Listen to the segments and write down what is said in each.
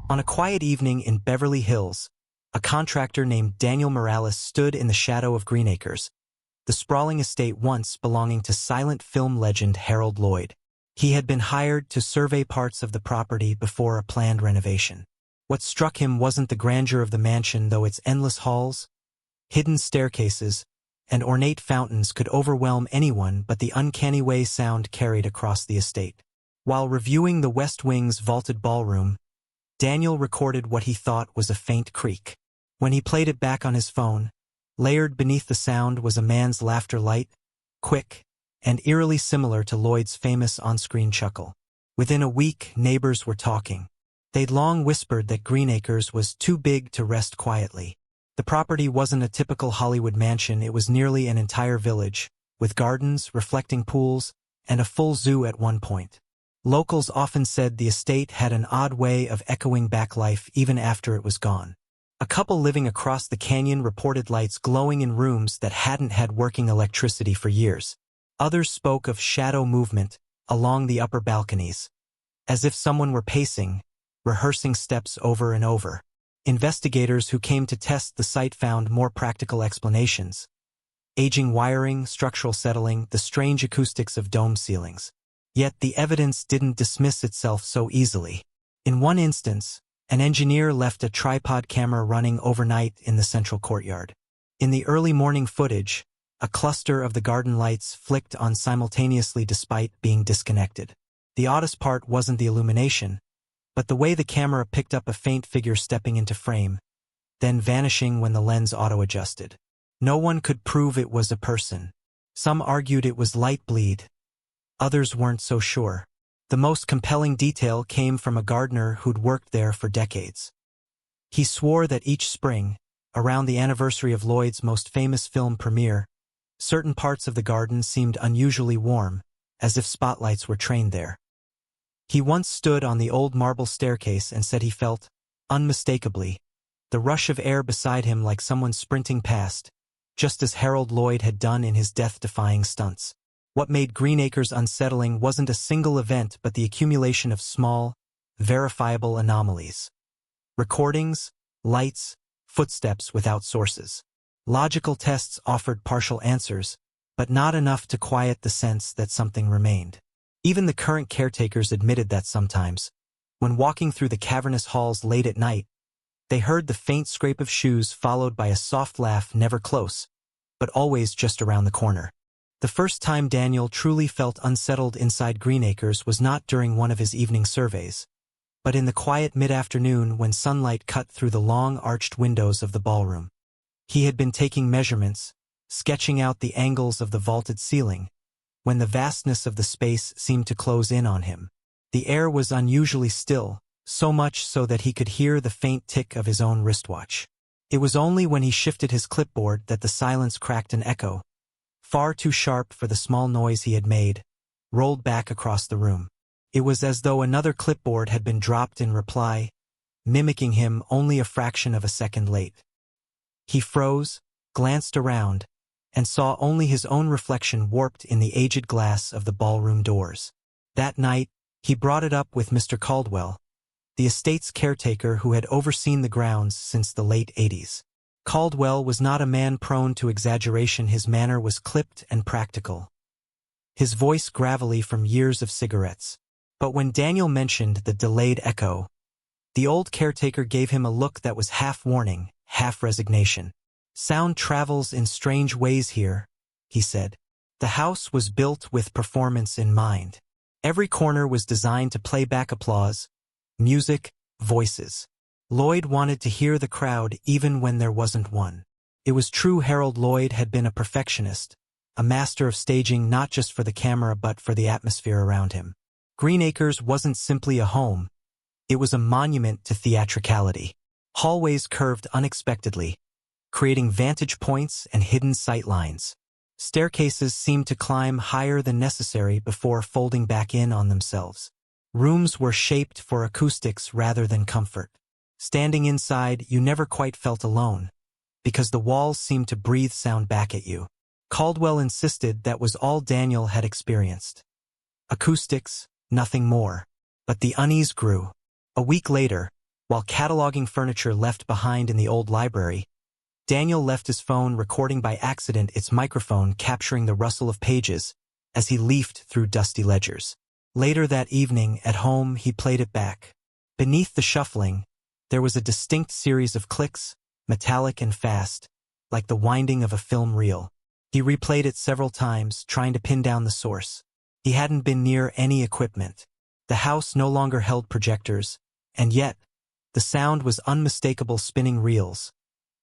On a quiet evening in Beverly Hills, a contractor named Daniel Morales stood in the shadow of Greenacres, the sprawling estate once belonging to silent film legend Harold Lloyd. He had been hired to survey parts of the property before a planned renovation. What struck him wasn't the grandeur of the mansion, though its endless halls, hidden staircases, and ornate fountains could overwhelm anyone, but the uncanny way sound carried across the estate. While reviewing the West Wing's vaulted ballroom, Daniel recorded what he thought was a faint creak. When he played it back on his phone, layered beneath the sound was a man's laughter, light, quick, and eerily similar to Lloyd's famous on-screen chuckle. Within a week, neighbors were talking. They'd long whispered that Greenacres was too big to rest quietly. The property wasn't a typical Hollywood mansion, it was nearly an entire village, with gardens, reflecting pools, and a full zoo at one point. Locals often said the estate had an odd way of echoing back life even after it was gone. A couple living across the canyon reported lights glowing in rooms that hadn't had working electricity for years. Others spoke of shadow movement along the upper balconies, as if someone were pacing, rehearsing steps over and over. Investigators who came to test the site found more practical explanations: aging wiring, structural settling, the strange acoustics of dome ceilings. Yet the evidence didn't dismiss itself so easily. In one instance, an engineer left a tripod camera running overnight in the central courtyard. In the early morning footage, a cluster of the garden lights flicked on simultaneously despite being disconnected. The oddest part wasn't the illumination, but the way the camera picked up a faint figure stepping into frame, then vanishing when the lens auto-adjusted. No one could prove it was a person. Some argued it was light bleed. Others weren't so sure. The most compelling detail came from a gardener who'd worked there for decades. He swore that each spring, around the anniversary of Lloyd's most famous film premiere, certain parts of the garden seemed unusually warm, as if spotlights were trained there. He once stood on the old marble staircase and said he felt, unmistakably, the rush of air beside him, like someone sprinting past, just as Harold Lloyd had done in his death-defying stunts. What made Greenacres unsettling wasn't a single event but the accumulation of small, verifiable anomalies. Recordings, lights, footsteps without sources. Logical tests offered partial answers, but not enough to quiet the sense that something remained. Even the current caretakers admitted that sometimes, when walking through the cavernous halls late at night, they heard the faint scrape of shoes followed by a soft laugh, never close, but always just around the corner. The first time Daniel truly felt unsettled inside Greenacres was not during one of his evening surveys, but in the quiet mid-afternoon when sunlight cut through the long arched windows of the ballroom. He had been taking measurements, sketching out the angles of the vaulted ceiling, when the vastness of the space seemed to close in on him. The air was unusually still, so much so that he could hear the faint tick of his own wristwatch. It was only when he shifted his clipboard that the silence cracked an echo, far too sharp for the small noise he had made, rolled back across the room. It was as though another clipboard had been dropped in reply, mimicking him only a fraction of a second late. He froze, glanced around, and saw only his own reflection warped in the aged glass of the ballroom doors. That night, he brought it up with Mr. Caldwell, the estate's caretaker who had overseen the grounds since the late 80s. Caldwell was not a man prone to exaggeration. His manner was clipped and practical, his voice gravelly from years of cigarettes. But when Daniel mentioned the delayed echo, the old caretaker gave him a look that was half warning, half resignation. "Sound travels in strange ways here," he said. The house was built with performance in mind. Every corner was designed to play back applause, music, voices. Lloyd wanted to hear the crowd even when there wasn't one. It was true Harold Lloyd had been a perfectionist, a master of staging not just for the camera but for the atmosphere around him. Greenacres wasn't simply a home, it was a monument to theatricality. Hallways curved unexpectedly, creating vantage points and hidden sight lines. Staircases seemed to climb higher than necessary before folding back in on themselves. Rooms were shaped for acoustics rather than comfort. Standing inside, you never quite felt alone, because the walls seemed to breathe sound back at you. Caldwell insisted that was all Daniel had experienced. Acoustics, nothing more. But the unease grew. A week later, While cataloging furniture left behind in the old library, Daniel left his phone recording by accident, its microphone capturing the rustle of pages as he leafed through dusty ledgers. Later that evening, at home, he played it back. Beneath the shuffling, there was a distinct series of clicks, metallic and fast, like the winding of a film reel. He replayed it several times, trying to pin down the source. He hadn't been near any equipment. The house no longer held projectors, and yet, the sound was unmistakable, spinning reels,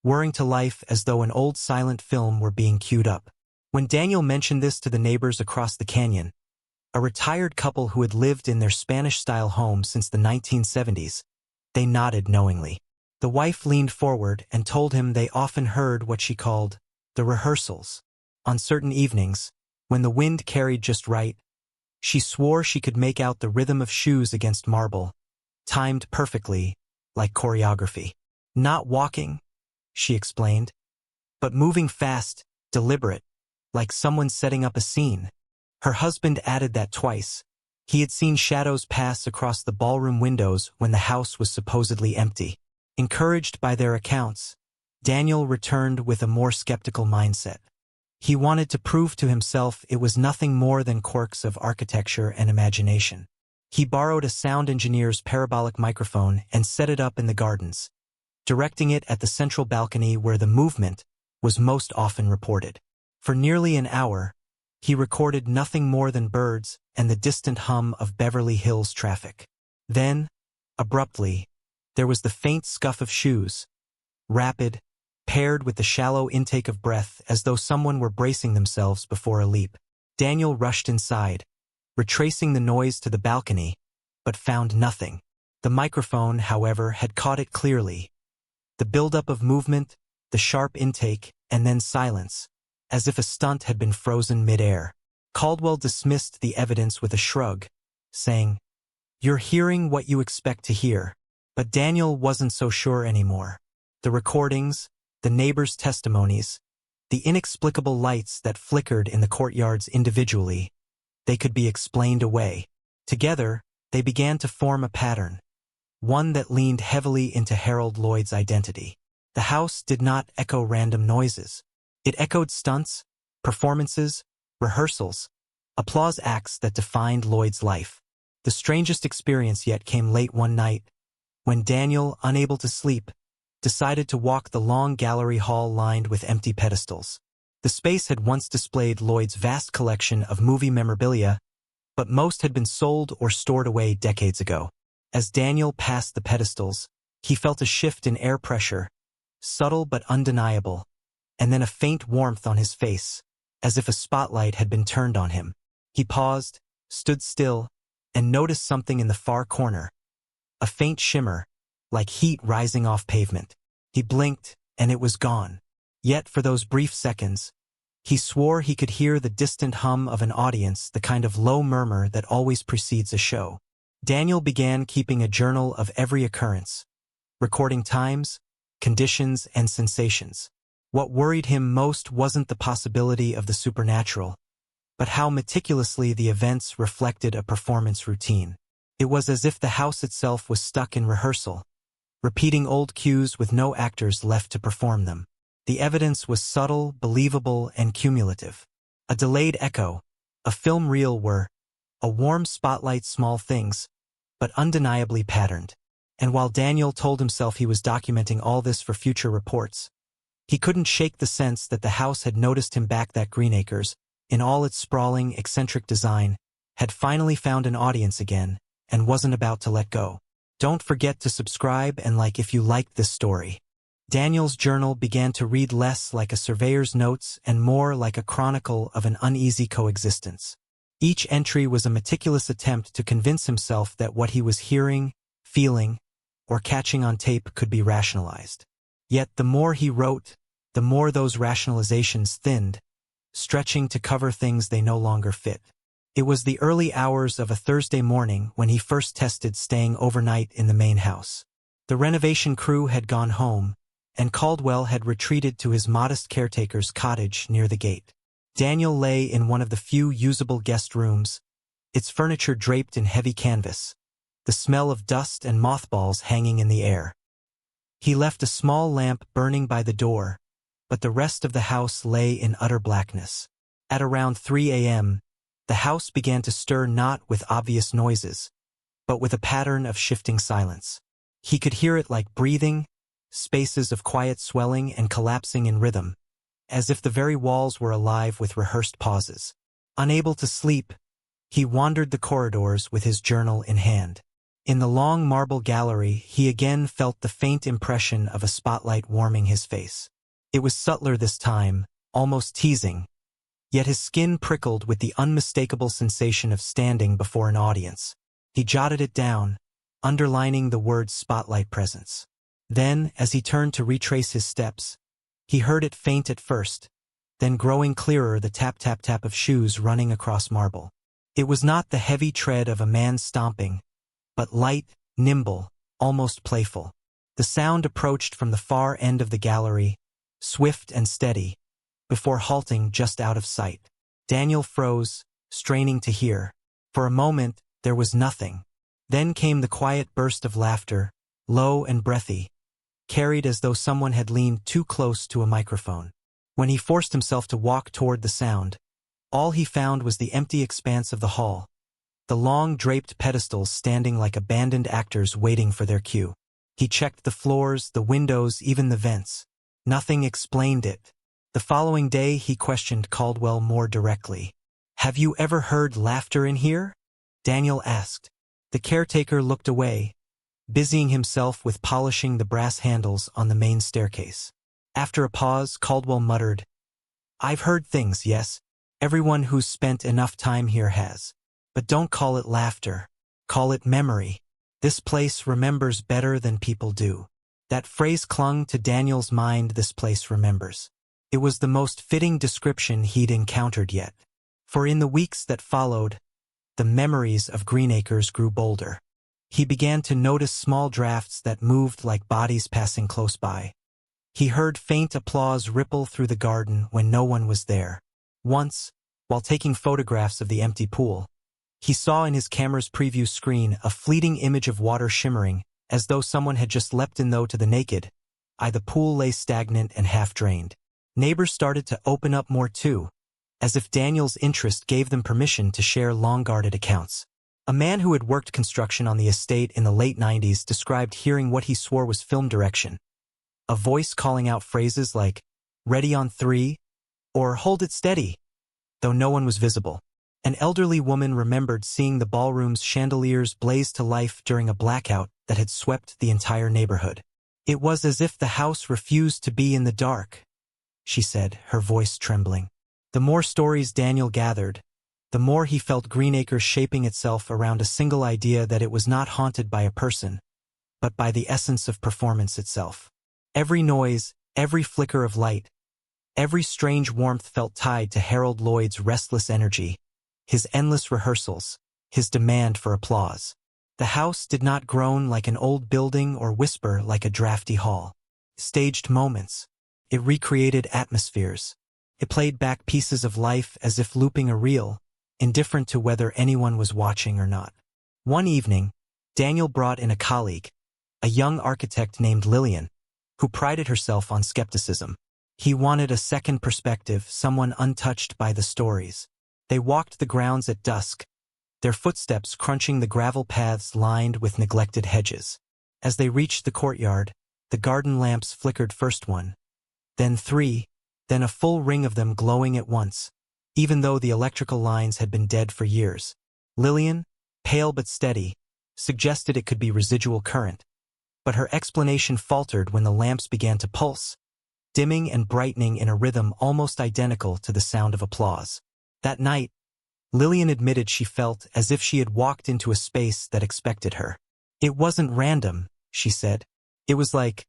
whirring to life as though an old silent film were being queued up. When Daniel mentioned this to the neighbors across the canyon, a retired couple who had lived in their Spanish-style home since the 1970s, they nodded knowingly. The wife leaned forward and told him they often heard what she called the rehearsals. On certain evenings, when the wind carried just right, she swore she could make out the rhythm of shoes against marble, timed perfectly, like choreography. Not walking, she explained, but moving fast, deliberate, like someone setting up a scene. Her husband added that twice. He had seen shadows pass across the ballroom windows when the house was supposedly empty. Encouraged by their accounts, Daniel returned with a more skeptical mindset. He wanted to prove to himself it was nothing more than quirks of architecture and imagination. He borrowed a sound engineer's parabolic microphone and set it up in the gardens, directing it at the central balcony where the movement was most often reported. For nearly an hour, he recorded nothing more than birds and the distant hum of Beverly Hills traffic. Then, abruptly, there was the faint scuff of shoes, rapid, paired with the shallow intake of breath as though someone were bracing themselves before a leap. Daniel rushed inside, retracing the noise to the balcony, but found nothing. The microphone, however, had caught it clearly. The buildup of movement, the sharp intake, and then silence, as if a stunt had been frozen mid-air. Caldwell dismissed the evidence with a shrug, saying, "You're hearing what you expect to hear." But Daniel wasn't so sure anymore. The recordings, the neighbors' testimonies, the inexplicable lights that flickered in the courtyards individually, they could be explained away. Together, they began to form a pattern, one that leaned heavily into Harold Lloyd's identity. The house did not echo random noises. It echoed stunts, performances, rehearsals, applause acts that defined Lloyd's life. The strangest experience yet came late one night, when Daniel, unable to sleep, decided to walk the long gallery hall lined with empty pedestals. The space had once displayed Lloyd's vast collection of movie memorabilia, but most had been sold or stored away decades ago. As Daniel passed the pedestals, he felt a shift in air pressure, subtle but undeniable, and then a faint warmth on his face, as if a spotlight had been turned on him. He paused, stood still, and noticed something in the far corner, a faint shimmer, like heat rising off pavement. He blinked, and it was gone. Yet for those brief seconds, he swore he could hear the distant hum of an audience, the kind of low murmur that always precedes a show. Daniel began keeping a journal of every occurrence, recording times, conditions, and sensations. What worried him most wasn't the possibility of the supernatural, but how meticulously the events reflected a performance routine. It was as if the house itself was stuck in rehearsal, repeating old cues with no actors left to perform them. The evidence was subtle, believable, and cumulative. A delayed echo, a film reel were, a warm spotlight, small things, but undeniably patterned. And while Daniel told himself he was documenting all this for future reports, he couldn't shake the sense that the house had noticed him back, that Greenacres, in all its sprawling, eccentric design, had finally found an audience again, and wasn't about to let go. Don't forget to subscribe and like if you liked this story. Daniel's journal began to read less like a surveyor's notes and more like a chronicle of an uneasy coexistence. Each entry was a meticulous attempt to convince himself that what he was hearing, feeling, or catching on tape could be rationalized. Yet the more he wrote, the more those rationalizations thinned, stretching to cover things they no longer fit. It was the early hours of a Thursday morning when he first tested staying overnight in the main house. The renovation crew had gone home, and Caldwell had retreated to his modest caretaker's cottage near the gate. Daniel lay in one of the few usable guest rooms, its furniture draped in heavy canvas, the smell of dust and mothballs hanging in the air. He left a small lamp burning by the door, but the rest of the house lay in utter blackness. At around 3 a.m., the house began to stir, not with obvious noises, but with a pattern of shifting silence. He could hear it like breathing, spaces of quiet swelling and collapsing in rhythm, as if the very walls were alive with rehearsed pauses. Unable to sleep, he wandered the corridors with his journal in hand. In the long marble gallery, he again felt the faint impression of a spotlight warming his face. It was subtler this time, almost teasing, yet his skin prickled with the unmistakable sensation of standing before an audience. He jotted it down, underlining the word spotlight presence. Then, as he turned to retrace his steps, he heard it faint at first, then growing clearer, the tap-tap-tap of shoes running across marble. It was not the heavy tread of a man stomping, but light, nimble, almost playful. The sound approached from the far end of the gallery, swift and steady, before halting just out of sight. Daniel froze, straining to hear. For a moment, there was nothing. Then came the quiet burst of laughter, low and breathy, carried as though someone had leaned too close to a microphone. When he forced himself to walk toward the sound, all he found was the empty expanse of the hall, the long draped pedestals standing like abandoned actors waiting for their cue. He checked the floors, the windows, even the vents. Nothing explained it. The following day he questioned Caldwell more directly. "Have you ever heard laughter in here?" Daniel asked. The caretaker looked away, busying himself with polishing the brass handles on the main staircase. After a pause, Caldwell muttered, "I've heard things, yes. Everyone who's spent enough time here has. But don't call it laughter. Call it memory. This place remembers better than people do." That phrase clung to Daniel's mind, "this place remembers." It was the most fitting description he'd encountered yet. For in the weeks that followed, the memories of Greenacres grew bolder. He began to notice small drafts that moved like bodies passing close by. He heard faint applause ripple through the garden when no one was there. Once, while taking photographs of the empty pool, he saw in his camera's preview screen a fleeting image of water shimmering, as though someone had just leapt in to the naked eye. The pool lay stagnant and half-drained. Neighbors started to open up more too, as if Daniel's interest gave them permission to share long-guarded accounts. A man who had worked construction on the estate in the late 90s described hearing what he swore was film direction. A voice calling out phrases like, "Ready on 3," or "Hold it steady," though no one was visible. An elderly woman remembered seeing the ballroom's chandeliers blaze to life during a blackout that had swept the entire neighborhood. "It was as if the house refused to be in the dark," she said, her voice trembling. The more stories Daniel gathered, the more he felt Greenacres shaping itself around a single idea that it was not haunted by a person, but by the essence of performance itself. Every noise, every flicker of light, every strange warmth felt tied to Harold Lloyd's restless energy, his endless rehearsals, his demand for applause. The house did not groan like an old building or whisper like a drafty hall. It staged moments. It recreated atmospheres. It played back pieces of life as if looping a reel, indifferent to whether anyone was watching or not. One evening, Daniel brought in a colleague, a young architect named Lillian, who prided herself on skepticism. He wanted a second perspective, someone untouched by the stories. They walked the grounds at dusk, their footsteps crunching the gravel paths lined with neglected hedges. As they reached the courtyard, the garden lamps flickered, first one, then 3, then a full ring of them glowing at once, even though the electrical lines had been dead for years. Lillian, pale but steady, suggested it could be residual current, but her explanation faltered when the lamps began to pulse, dimming and brightening in a rhythm almost identical to the sound of applause. That night, Lillian admitted she felt as if she had walked into a space that expected her. "It wasn't random," she said. "It was like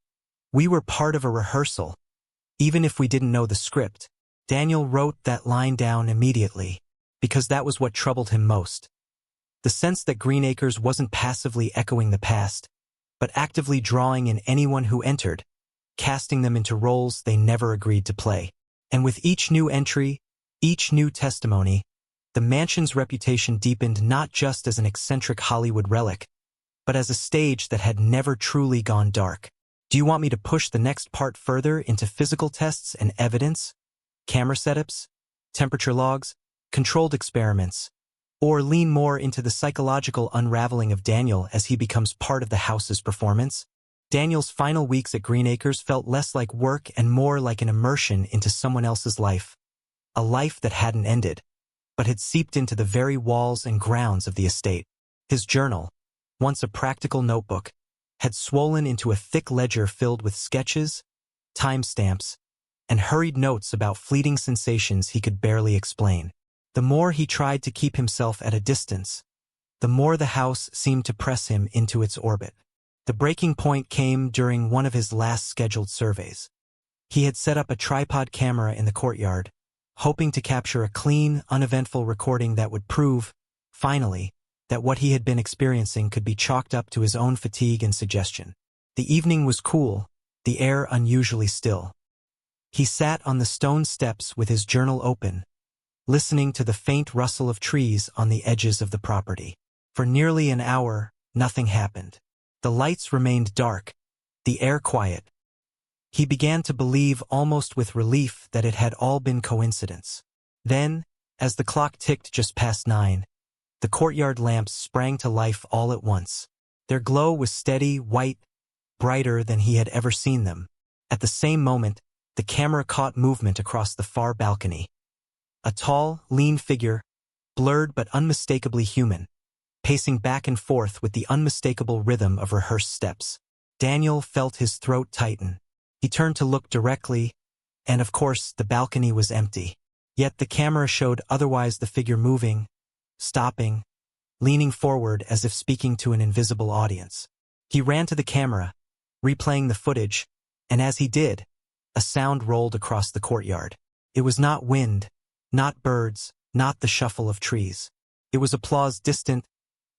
we were part of a rehearsal, even if we didn't know the script." Daniel wrote that line down immediately, because that was what troubled him most. The sense that Greenacres wasn't passively echoing the past, but actively drawing in anyone who entered, casting them into roles they never agreed to play. And with each new entry, each new testimony, the mansion's reputation deepened, not just as an eccentric Hollywood relic, but as a stage that had never truly gone dark. Do you want me to push the next part further into physical tests and evidence, camera setups, temperature logs, controlled experiments, or lean more into the psychological unraveling of Daniel as he becomes part of the house's performance? Daniel's final weeks at Greenacres felt less like work and more like an immersion into someone else's life. A life that hadn't ended, but had seeped into the very walls and grounds of the estate. His journal, once a practical notebook, had swollen into a thick ledger filled with sketches, timestamps, and hurried notes about fleeting sensations he could barely explain. The more he tried to keep himself at a distance, the more the house seemed to press him into its orbit. The breaking point came during one of his last scheduled surveys. He had set up a tripod camera in the courtyard, hoping to capture a clean, uneventful recording that would prove, finally, that what he had been experiencing could be chalked up to his own fatigue and suggestion. The evening was cool, the air unusually still. He sat on the stone steps with his journal open, listening to the faint rustle of trees on the edges of the property. For nearly an hour, nothing happened. The lights remained dark, the air quiet. He began to believe almost with relief that it had all been coincidence. Then, as the clock ticked just past 9, the courtyard lamps sprang to life all at once. Their glow was steady, white, brighter than he had ever seen them. At the same moment, the camera caught movement across the far balcony. A tall, lean figure, blurred but unmistakably human, pacing back and forth with the unmistakable rhythm of rehearsed steps. Daniel felt his throat tighten. He turned to look directly, and of course the balcony was empty. Yet the camera showed otherwise, the figure moving, stopping, leaning forward as if speaking to an invisible audience. He ran to the camera, replaying the footage, and as he did, a sound rolled across the courtyard. It was not wind, not birds, not the shuffle of trees. It was applause, distant,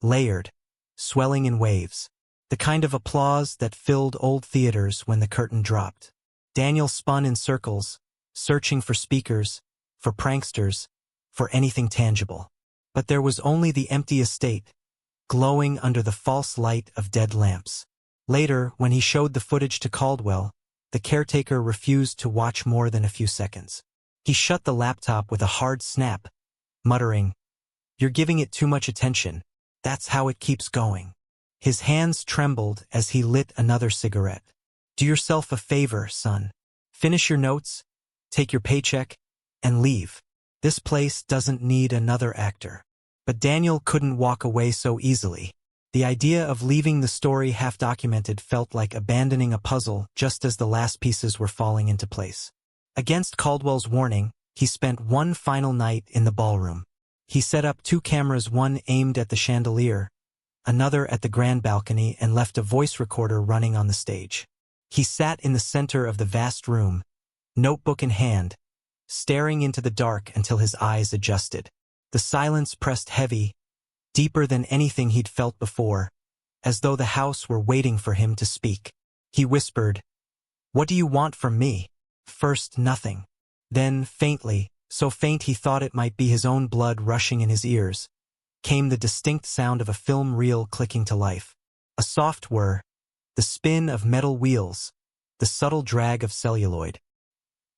layered, swelling in waves. The kind of applause that filled old theaters when the curtain dropped. Daniel spun in circles, searching for speakers, for pranksters, for anything tangible. But there was only the empty estate, glowing under the false light of dead lamps. Later, when he showed the footage to Caldwell, the caretaker refused to watch more than a few seconds. He shut the laptop with a hard snap, muttering, "You're giving it too much attention. That's how it keeps going." His hands trembled as he lit another cigarette. "Do yourself a favor, son. Finish your notes, take your paycheck, and leave. This place doesn't need another actor." But Daniel couldn't walk away so easily. The idea of leaving the story half-documented felt like abandoning a puzzle just as the last pieces were falling into place. Against Caldwell's warning, he spent one final night in the ballroom. He set up 2 cameras, one aimed at the chandelier, another at the grand balcony, and left a voice recorder running on the stage. He sat in the center of the vast room, notebook in hand, staring into the dark until his eyes adjusted. The silence pressed heavy, deeper than anything he'd felt before, as though the house were waiting for him to speak. He whispered, "What do you want from me?" First, nothing. Then, faintly, so faint he thought it might be his own blood rushing in his ears, came the distinct sound of a film reel clicking to life. A soft whir, the spin of metal wheels, the subtle drag of celluloid.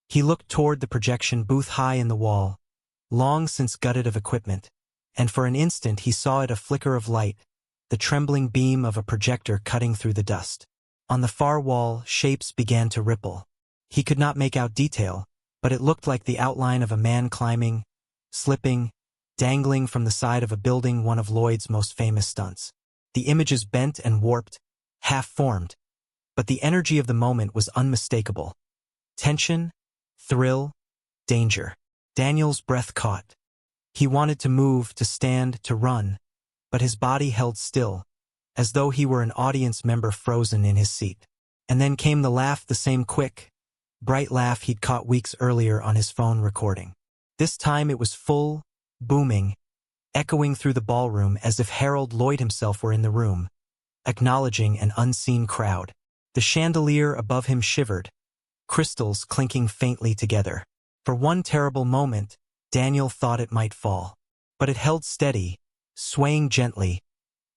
He looked toward the projection booth high in the wall, long since gutted of equipment, and for an instant he saw it, a flicker of light, the trembling beam of a projector cutting through the dust. On the far wall, shapes began to ripple. He could not make out detail, but it looked like the outline of a man climbing, slipping, dangling from the side of a building, one of Lloyd's most famous stunts. The images bent and warped, half-formed, but the energy of the moment was unmistakable. Tension, thrill, danger. Daniel's breath caught. He wanted to move, to stand, to run, but his body held still, as though he were an audience member frozen in his seat. And then came the laugh, the same quick, bright laugh he'd caught weeks earlier on his phone recording. This time it was full, booming, echoing through the ballroom as if Harold Lloyd himself were in the room, acknowledging an unseen crowd. The chandelier above him shivered, crystals clinking faintly together. For one terrible moment, Daniel thought it might fall. But it held steady, swaying gently,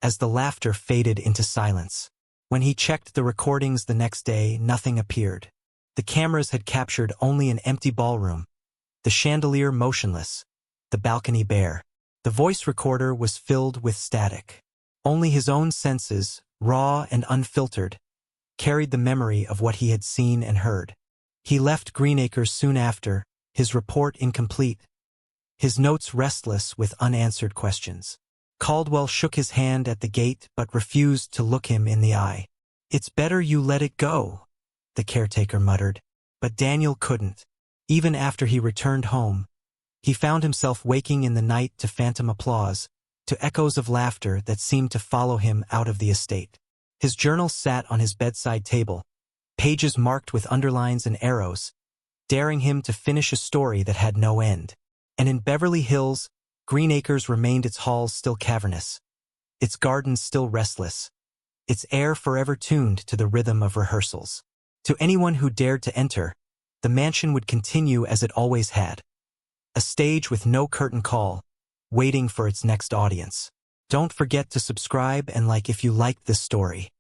as the laughter faded into silence. When he checked the recordings the next day, nothing appeared. The cameras had captured only an empty ballroom, the chandelier motionless, the balcony bare. The voice recorder was filled with static. Only his own senses, raw and unfiltered, carried the memory of what he had seen and heard. He left Greenacres soon after, his report incomplete, his notes restless with unanswered questions. Caldwell shook his hand at the gate but refused to look him in the eye. "It's better you let it go," the caretaker muttered. But Daniel couldn't. Even after he returned home, he found himself waking in the night to phantom applause, to echoes of laughter that seemed to follow him out of the estate. His journal sat on his bedside table, pages marked with underlines and arrows, daring him to finish a story that had no end. And in Beverly Hills, Greenacres remained, its halls still cavernous, its gardens still restless, its air forever tuned to the rhythm of rehearsals. To anyone who dared to enter, the mansion would continue as it always had, a stage with no curtain call, waiting for its next audience. Don't forget to subscribe and like if you liked this story.